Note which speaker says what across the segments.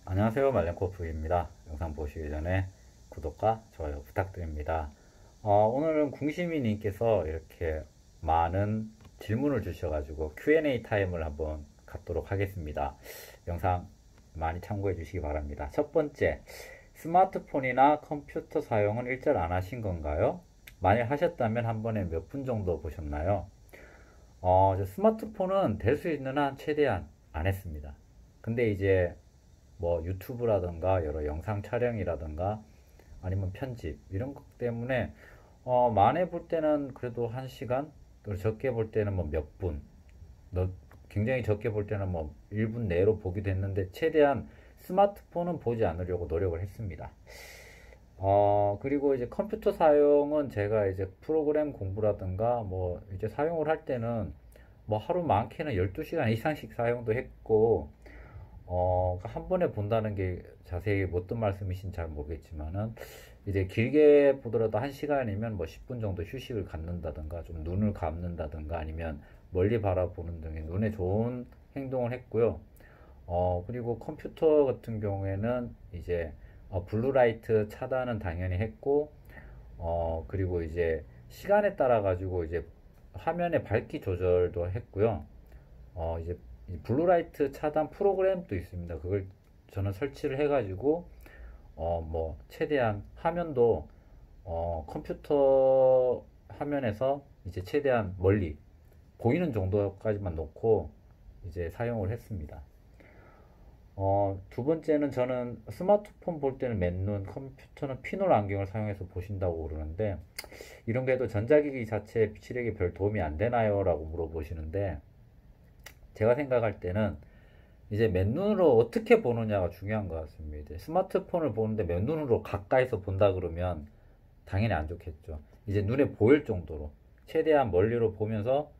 Speaker 1: 안녕하세요. 말렌코프입니다. 영상 보시기 전에 구독과 좋아요 부탁드립니다. 오늘은 궁시미님께서 이렇게 많은 질문을 주셔가지고 Q&A 타임을 한번 갖도록 하겠습니다. 영상 많이 참고해 주시기 바랍니다. 첫 번째, 스마트폰이나 컴퓨터 사용은 일절 안 하신 건가요? 만일 하셨다면 한 번에 몇 분 정도 보셨나요? 저 스마트폰은 될 수 있는 한 최대한 안 했습니다. 근데 이제 뭐 유튜브라든가 여러 영상 촬영이라든가 아니면 편집 이런 것 때문에 많이 볼 때는 그래도 1시간, 또 적게 볼 때는 뭐 몇 분, 굉장히 적게 볼 때는 뭐 1분 내로 보기도 했는데 최대한 스마트폰은 보지 않으려고 노력을 했습니다. 그리고 이제 컴퓨터 사용은 제가 이제 프로그램 공부라든가 뭐 이제 사용을 할 때는 뭐 하루 많게는 12시간 이상씩 사용도 했고, 한 번에 본다는 게 자세히 어떤 말씀이신지 잘 모르겠지만은, 이제 길게 보더라도 1시간이면 뭐 10분 정도 휴식을 갖는다든가, 좀 눈을 감는다든가, 아니면 멀리 바라보는 등의 눈에 좋은 행동을 했고요. 그리고 컴퓨터 같은 경우에는 이제, 블루라이트 차단은 당연히 했고, 그리고 이제 시간에 따라 가지고 이제 화면의 밝기 조절도 했고요. 이제 블루라이트 차단 프로그램도 있습니다. 그걸 저는 설치를 해가지고 뭐 최대한 화면도 컴퓨터 화면에서 이제 최대한 멀리 보이는 정도까지만 놓고 이제 사용을 했습니다. 두 번째는 저는 스마트폰 볼 때는 맨눈, 컴퓨터는 피놀 안경을 사용해서 보신다고 그러는데, 이런 게 해도 전자기기 자체 시력에 별 도움이 안 되나요? 라고 물어보시는데, 제가 생각할 때는 이제 맨눈으로 어떻게 보느냐가 중요한 것 같습니다. 이제 스마트폰을 보는데 맨눈으로 가까이서 본다 그러면 당연히 안 좋겠죠. 이제 눈에 보일 정도로 최대한 멀리로 보면서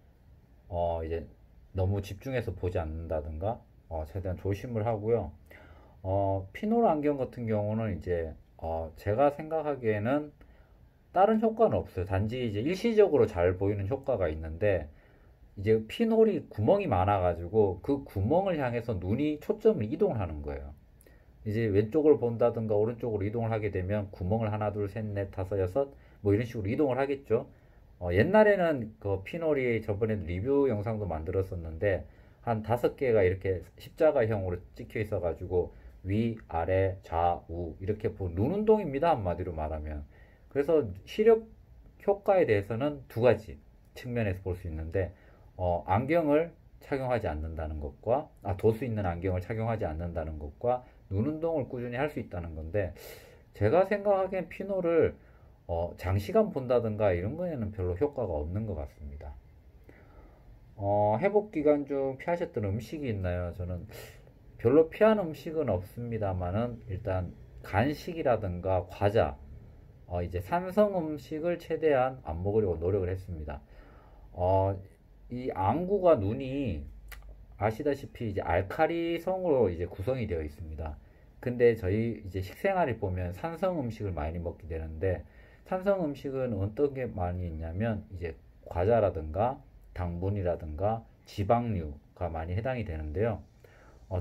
Speaker 1: 이제 너무 집중해서 보지 않는다든가 최대한 조심을 하고요. 피놀 안경 같은 경우는 이제 제가 생각하기에는 다른 효과는 없어요. 단지 이제 일시적으로 잘 보이는 효과가 있는데, 이제 피놀이 구멍이 많아가지고 그 구멍을 향해서 눈이 초점을 이동을 하는 거예요. 이제 왼쪽을 본다든가 오른쪽으로 이동을 하게 되면 구멍을 하나, 둘, 셋, 넷, 다섯, 여섯 뭐 이런 식으로 이동을 하겠죠. 옛날에는 그 피놀이 저번에 리뷰 영상도 만들었었는데 한 5개가 이렇게 십자가형으로 찍혀 있어가지고 위, 아래, 좌우 이렇게 눈 운동입니다. 한마디로 말하면. 그래서 시력 효과에 대해서는 두 가지 측면에서 볼 수 있는데, 안경을 착용하지 않는다는 것과, 도수 있는 안경을 착용하지 않는다는 것과 눈 운동을 꾸준히 할 수 있다는 건데, 제가 생각하기엔 피노를 장시간 본다든가 이런 거에는 별로 효과가 없는 것 같습니다. 회복 기간 중 피하셨던 음식이 있나요? 저는 별로 피한 음식은 없습니다만은 일단 간식이라든가 과자, 이제 산성 음식을 최대한 안 먹으려고 노력을 했습니다. 어, 이 안구가 눈이 아시다시피 이제 알카리성으로 이제 구성이 되어 있습니다. 근데 저희 이제 식생활을 보면 산성 음식을 많이 먹게 되는데, 산성 음식은 어떤 게 많이 있냐면 이제 과자라든가 당분이라든가 지방류가 많이 해당이 되는데요.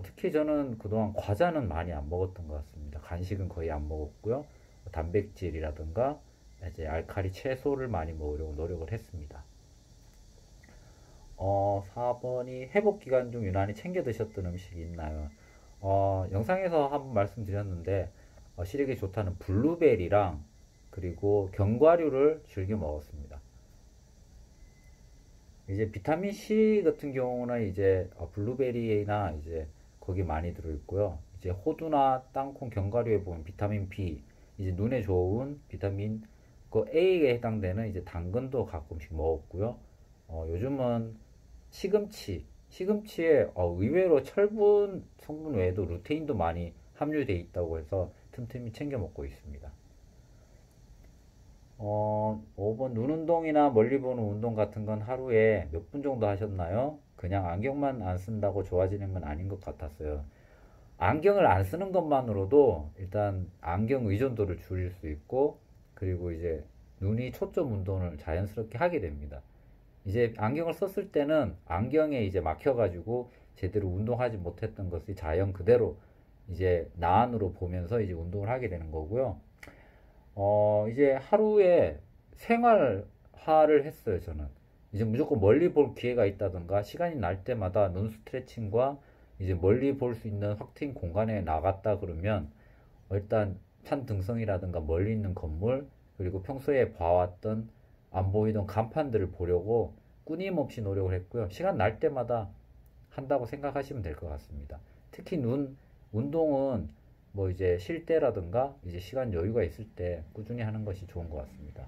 Speaker 1: 특히 저는 그동안 과자는 많이 안 먹었던 것 같습니다. 간식은 거의 안 먹었고요. 단백질이라든가 이제 알칼리 채소를 많이 먹으려고 노력을 했습니다. 4번이 회복 기간 중 유난히 챙겨 드셨던 음식이 있나요? 영상에서 한번 말씀드렸는데, 시력에 좋다는 블루베리랑 그리고 견과류를 즐겨 먹었습니다. 이제 비타민 C 같은 경우는 이제 블루베리나 이제 거기 많이 들어있고요. 이제 호두나 땅콩, 견과류에 보면 비타민 B, 이제 눈에 좋은 비타민 그 A에 해당되는 이제 당근도 가끔씩 먹었고요. 요즘은 시금치에 의외로 철분 성분 외에도 루테인도 많이 함유되어 있다고 해서 틈틈이 챙겨 먹고 있습니다. 5번 눈 운동이나 멀리 보는 운동 같은 건 하루에 몇 분 정도 하셨나요? 그냥 안경만 안 쓴다고 좋아지는 건 아닌 것 같았어요. 안경을 안 쓰는 것만으로도 일단 안경 의존도를 줄일 수 있고, 그리고 이제 눈이 초점 운동을 자연스럽게 하게 됩니다. 이제 안경을 썼을 때는 안경에 이제 막혀가지고 제대로 운동하지 못했던 것이 자연 그대로 이제 나안으로 보면서 이제 운동을 하게 되는 거고요. 이제 하루에 생활화를 했어요, 저는. 이제 무조건 멀리 볼 기회가 있다던가 시간이 날 때마다 눈 스트레칭과 이제 멀리 볼 수 있는 확 트인 공간에 나갔다 그러면 일단 산 등성이라든가 멀리 있는 건물 그리고 평소에 봐왔던 안 보이던 간판들을 보려고 끊임없이 노력을 했고요. 시간 날 때마다 한다고 생각하시면 될 것 같습니다. 특히 눈 운동은 뭐 이제 쉴 때라든가 이제 시간 여유가 있을 때 꾸준히 하는 것이 좋은 것 같습니다.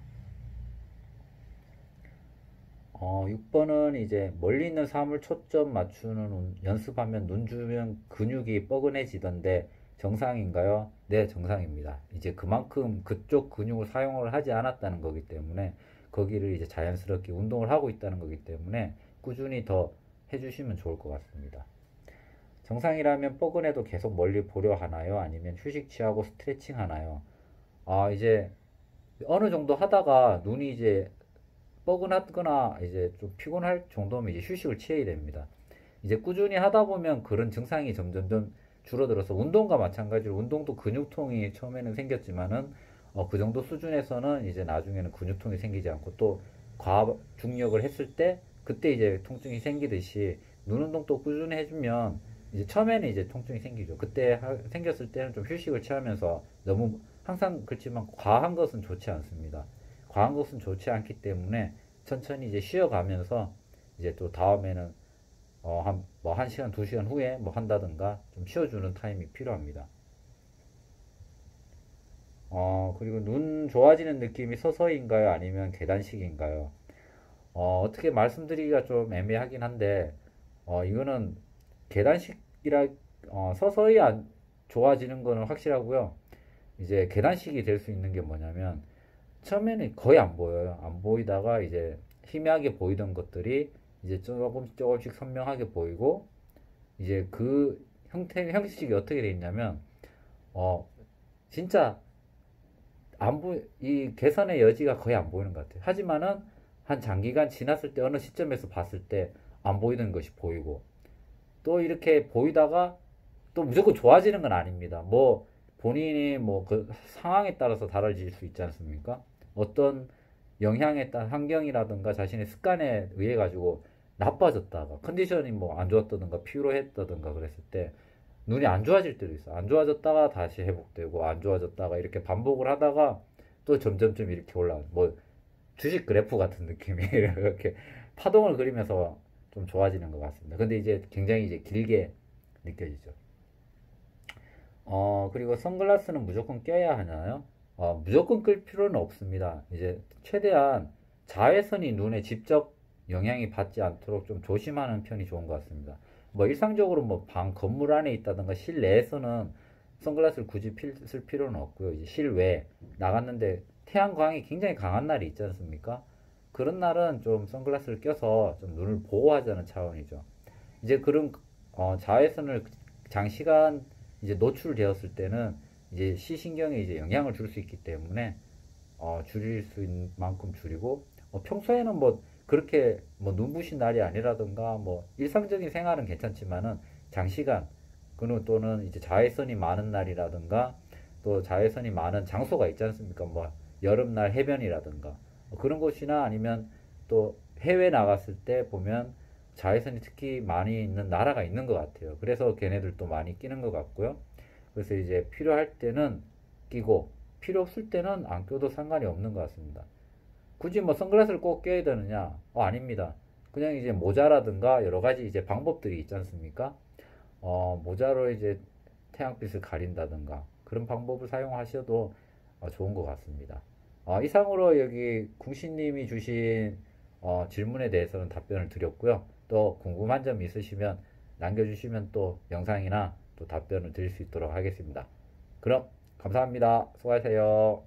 Speaker 1: 6번은 이제 멀리 있는 사물을 초점 맞추는 연습하면 눈 주변 근육이 뻐근해지던데 정상인가요? 네, 정상입니다. 이제 그만큼 그쪽 근육을 사용을 하지 않았다는 거기 때문에 거기를 이제 자연스럽게 운동을 하고 있다는 거기 때문에 꾸준히 더 해주시면 좋을 것 같습니다. 정상이라면 뻐근해도 계속 멀리 보려 하나요? 아니면 휴식 취하고 스트레칭 하나요? 이제 어느 정도 하다가 눈이 이제 뻐근하거나 이제 좀 피곤할 정도면 이제 휴식을 취해야 됩니다. 이제 꾸준히 하다 보면 그런 증상이 점점점 줄어들어서 운동과 마찬가지로 운동도 근육통이 처음에는 생겼지만은 그 정도 수준에서는 이제 나중에는 근육통이 생기지 않고 또 과중력을 했을 때 그때 이제 통증이 생기듯이 눈 운동도 꾸준히 해주면 이제 처음에는 이제 통증이 생기죠. 그때 생겼을 때는 좀 휴식을 취하면서 너무 항상 그렇지만 과한 것은 좋지 않습니다. 과한 것은 좋지 않기 때문에 천천히 이제 쉬어가면서 이제 또 다음에는 뭐 1시간, 2시간 후에 뭐 한다든가 좀 쉬어주는 타임이 필요합니다. 그리고 눈 좋아지는 느낌이 서서히인가요? 아니면 계단식인가요? 어떻게 말씀드리기가 좀 애매하긴 한데, 이거는 계단식이라, 서서히 좋아지는 거는 확실하고요. 이제 계단식이 될 수 있는 게 뭐냐면, 처음에는 거의 안 보여요. 안 보이다가 이제 희미하게 보이던 것들이 이제 조금씩 조금씩 선명하게 보이고, 이제 그 형식이 어떻게 돼 있냐면, 진짜 이 개선의 여지가 거의 안 보이는 것 같아요. 하지만은 한 장기간 지났을 때 어느 시점에서 봤을 때 안 보이는 것이 보이고 또 이렇게 보이다가 또 무조건 좋아지는 건 아닙니다. 뭐 본인이 뭐 그 상황에 따라서 달라질 수 있지 않습니까? 어떤 영향에 따른 환경이라든가 자신의 습관에 의해 가지고 나빠졌다가 컨디션이 뭐 안 좋았다든가 피로했다든가 그랬을 때 눈이 안 좋아질 때도 있어. 안 좋아졌다가 다시 회복되고 안 좋아졌다가 이렇게 반복을 하다가 또 점점점 이렇게 올라가. 뭐 주식 그래프 같은 느낌이 이렇게 파동을 그리면서 좀 좋아지는 것 같습니다. 근데 이제 굉장히 이제 길게 느껴지죠. 그리고 선글라스는 무조건 껴야 하나요? 무조건 끌 필요는 없습니다. 이제 최대한 자외선이 눈에 직접 영향이 받지 않도록 좀 조심하는 편이 좋은 것 같습니다. 뭐 일상적으로 뭐 건물 안에 있다든가 실내에서는 선글라스를 굳이 쓸 필요는 없고요. 이제 실외 나갔는데 태양광이 굉장히 강한 날이 있지 않습니까? 그런 날은 좀 선글라스를 껴서 좀 눈을 보호하자는 차원이죠. 이제 그런 자외선을 장시간 이제 노출되었을 때는 이제 시신경에 이제 영향을 줄 수 있기 때문에 줄일 수 있는 만큼 줄이고 평소에는 뭐 그렇게 뭐 눈부신 날이 아니라든가 뭐 일상적인 생활은 괜찮지만은 장시간 또는 이제 자외선이 많은 날이라든가 또 자외선이 많은 장소가 있지 않습니까? 뭐 여름날 해변이라든가 그런 곳이나 아니면 또 해외 나갔을 때 보면 자외선이 특히 많이 있는 나라가 있는 것 같아요. 그래서 걔네들도 많이 끼는 것 같고요. 그래서 이제 필요할 때는 끼고 필요 없을 때는 안 껴도 상관이 없는 것 같습니다. 굳이 뭐 선글라스를 꼭 껴야 되느냐? 아닙니다. 그냥 이제 모자라든가 여러 가지 이제 방법들이 있지 않습니까? 모자로 이제 태양빛을 가린다든가 그런 방법을 사용하셔도 좋은 것 같습니다. 이상으로 여기 궁시님이 주신 질문에 대해서는 답변을 드렸고요. 또 궁금한 점 있으시면 남겨주시면 또 영상이나 또 답변을 드릴 수 있도록 하겠습니다. 그럼 감사합니다. 수고하세요.